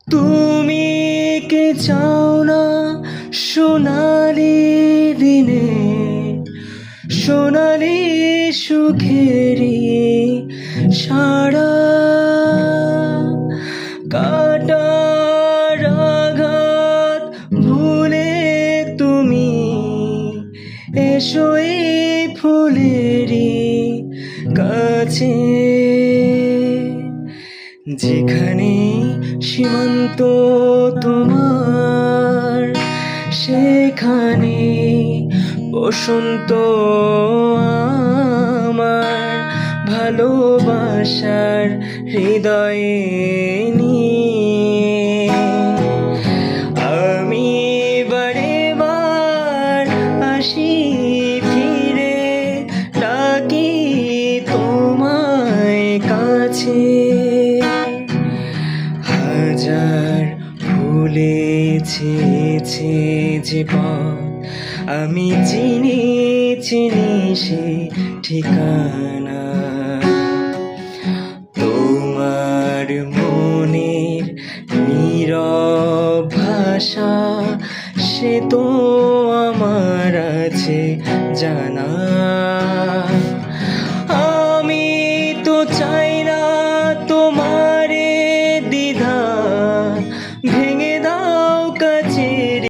তুমি কে চাও না সোনালি দিনে, সোনালি সুখেরই সারা, কাটার আঘাত ভুলে তুমি এসো এই ফুলেরই কাছে, যেখানে সীমান্ত তোমার সেখানে বসন্ত আমার, ভালোবাসার হৃদয়ে নিয়ে আমি বারে বার আসি ফিরে, ডাকি তোমায় কাছে। হাজার ভুলেছি যে পথ আমি চিনি চিনি সে ঠিকানা, তোমার মনের নীরব ভাষা সে তো আমার আছে জানা।